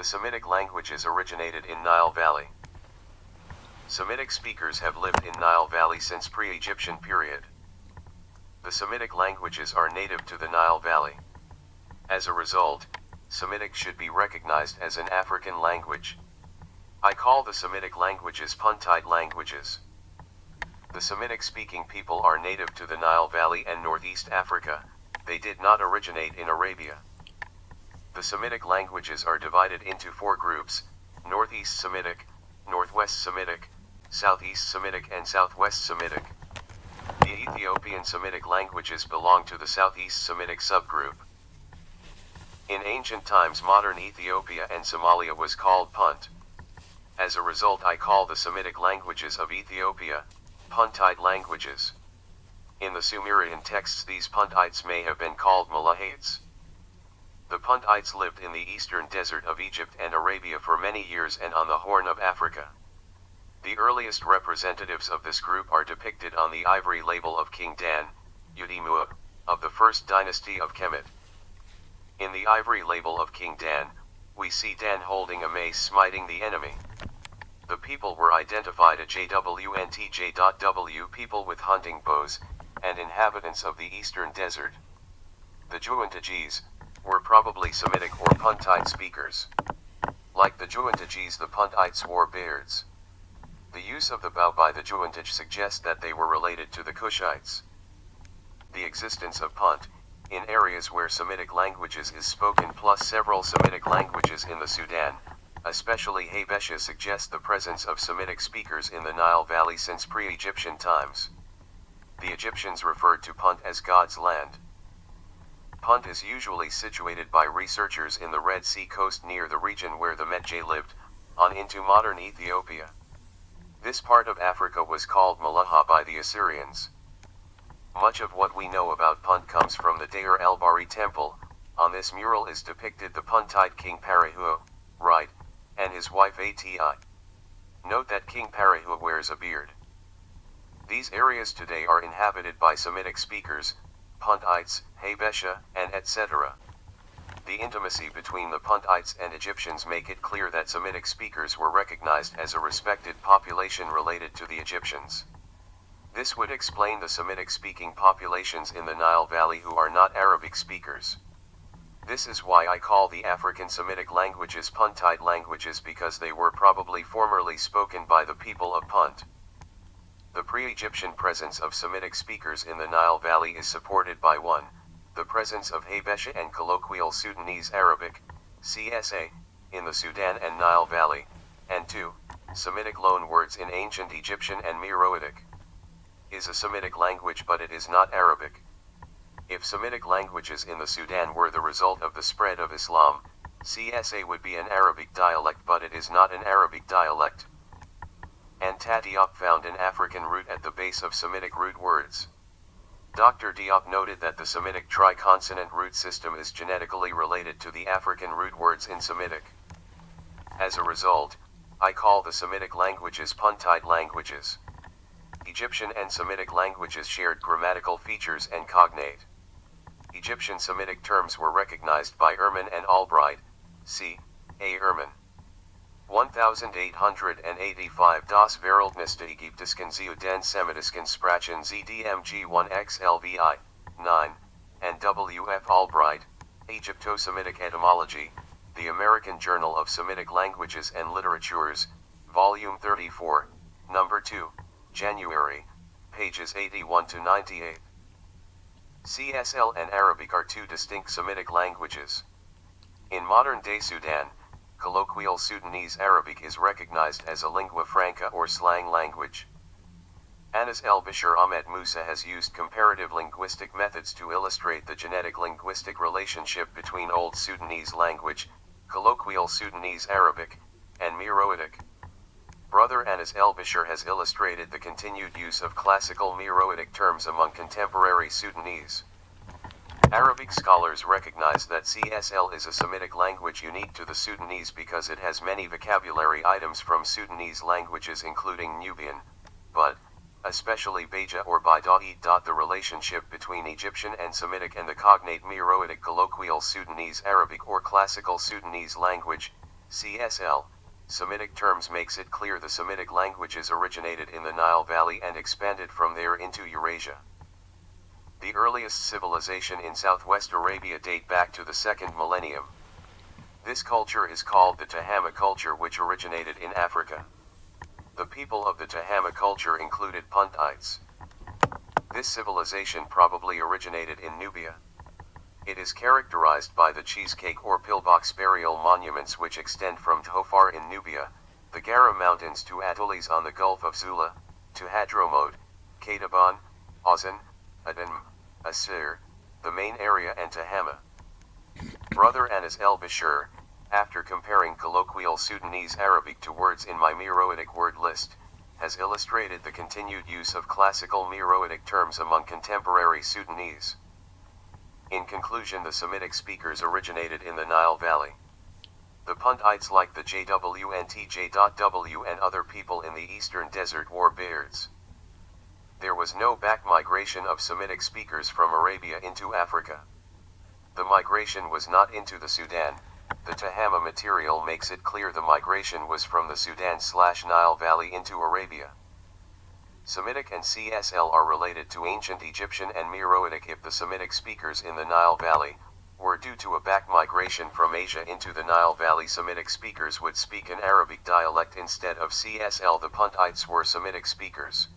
The Semitic languages originated in Nile Valley. Semitic speakers have lived in Nile Valley since pre-Egyptian period. The Semitic languages are native to the Nile Valley. As a result, Semitic should be recognized as an African language. I call the Semitic languages Puntite languages. The Semitic-speaking people are native to the Nile Valley and Northeast Africa. They did not originate in Arabia. The Semitic languages are divided into 4 groups: Northeast Semitic, Northwest Semitic, Southeast Semitic and Southwest Semitic. The Ethiopian Semitic languages belong to the Southeast Semitic subgroup. In ancient times, modern Ethiopia and Somalia was called Punt. As a result, I call the Semitic languages of Ethiopia Puntite languages. In the Sumerian texts, these Puntites may have been called Malahites. The Puntites lived in the eastern desert of Egypt and Arabia for many years and on the Horn of Africa. The earliest representatives of this group are depicted on the ivory label of King Dan, Udimua, of the first dynasty of Kemet. In the ivory label of King Dan, we see Dan holding a mace smiting the enemy. The people were identified as JWNTJ.W, people with hunting bows, and inhabitants of the eastern desert. The Juantages were probably Semitic or Puntite speakers. Like the Juantages, the Puntites wore beards. The use of the bow by the Juantage suggests that they were related to the Cushites. The existence of Punt, in areas where Semitic languages is spoken plus several Semitic languages in the Sudan, especially Habesha, suggests the presence of Semitic speakers in the Nile Valley since pre-Egyptian times. The Egyptians referred to Punt as God's land. Punt is usually situated by researchers in the Red Sea coast near the region where the Medjay lived, on into modern Ethiopia. This part of Africa was called Malaha by the Assyrians. Much of what we know about Punt comes from the Deir el-Bahri temple. On this mural is depicted the Puntite king Parahu, right, and his wife Ati. Note that King Parahu wears a beard. These areas today are inhabited by Semitic speakers, Puntites, Habesha, and etc. The intimacy between the Puntites and Egyptians make it clear that Semitic speakers were recognized as a respected population related to the Egyptians. This would explain the Semitic-speaking populations in the Nile Valley who are not Arabic speakers. This is why I call the African Semitic languages Puntite languages, because they were probably formerly spoken by the people of Punt. The pre-Egyptian presence of Semitic speakers in the Nile Valley is supported by 1. The presence of Habesha and colloquial Sudanese Arabic, CSA, in the Sudan and Nile Valley, and 2. Semitic loanwords in ancient Egyptian and Meroitic. Is a Semitic language, but it is not Arabic. If Semitic languages in the Sudan were the result of the spread of Islam, CSA would be an Arabic dialect, but it is not an Arabic dialect. Anta Diop found an African root at the base of Semitic root words. Dr. Diop noted that the Semitic tri-consonant root system is genetically related to the African root words in Semitic. As a result, I call the Semitic languages Puntite languages. Egyptian and Semitic languages shared grammatical features and cognate. Egyptian Semitic terms were recognized by Ehrman and Albright, c. A. Ehrman. 1885 Das Verhältnis der Ägyptischen zu den Semitischen Sprachen ZDMG1XLVI, 9, and W. F. Albright, Egypto-Semitic Etymology, The American Journal of Semitic Languages and Literatures, Volume 34, Number 2, January, pages 81 to 98. CSL and Arabic are 2 distinct Semitic languages. In modern-day Sudan, colloquial Sudanese Arabic is recognized as a lingua franca or slang language. Anas el-Bashir Ahmed Musa has used comparative linguistic methods to illustrate the genetic linguistic relationship between Old Sudanese language, colloquial Sudanese Arabic, and Meroitic. Brother Anas el-Bashir has illustrated the continued use of classical Meroitic terms among contemporary Sudanese. Arabic scholars recognize that CSL is a Semitic language unique to the Sudanese because it has many vocabulary items from Sudanese languages including Nubian, but, especially Beja or Baida'i. The relationship between Egyptian and Semitic and the cognate Meroitic colloquial Sudanese Arabic or classical Sudanese language, CSL, Semitic terms makes it clear the Semitic languages originated in the Nile Valley and expanded from there into Eurasia. The earliest civilization in southwest Arabia date back to the 2nd millennium. This culture is called the Tehama culture, which originated in Africa. The people of the Tehama culture included Puntites. This civilization probably originated in Nubia. It is characterized by the cheesecake or pillbox burial monuments which extend from Dhofar in Nubia, the Gara Mountains to atolls on the Gulf of Zula, to Hadramawt, Kataban, Ozan, Aden, Asir, the main area, and Tehama. Brother Anas el-Bashir, after comparing colloquial Sudanese Arabic to words in my Meroitic word list, has illustrated the continued use of classical Meroitic terms among contemporary Sudanese. In conclusion, the Semitic speakers originated in the Nile Valley. The Puntites, like the JWNTJ.W and other people in the Eastern Desert, wore beards. There was no back migration of Semitic speakers from Arabia into Africa. The migration was not into the Sudan. The Tehama material makes it clear the migration was from the Sudan/Nile Valley into Arabia. Semitic and CSL are related to ancient Egyptian and Meroitic if the Semitic speakers in the Nile Valley were due to a back migration from Asia into the Nile Valley. Semitic speakers would speak an Arabic dialect instead of CSL. The Puntites were Semitic speakers.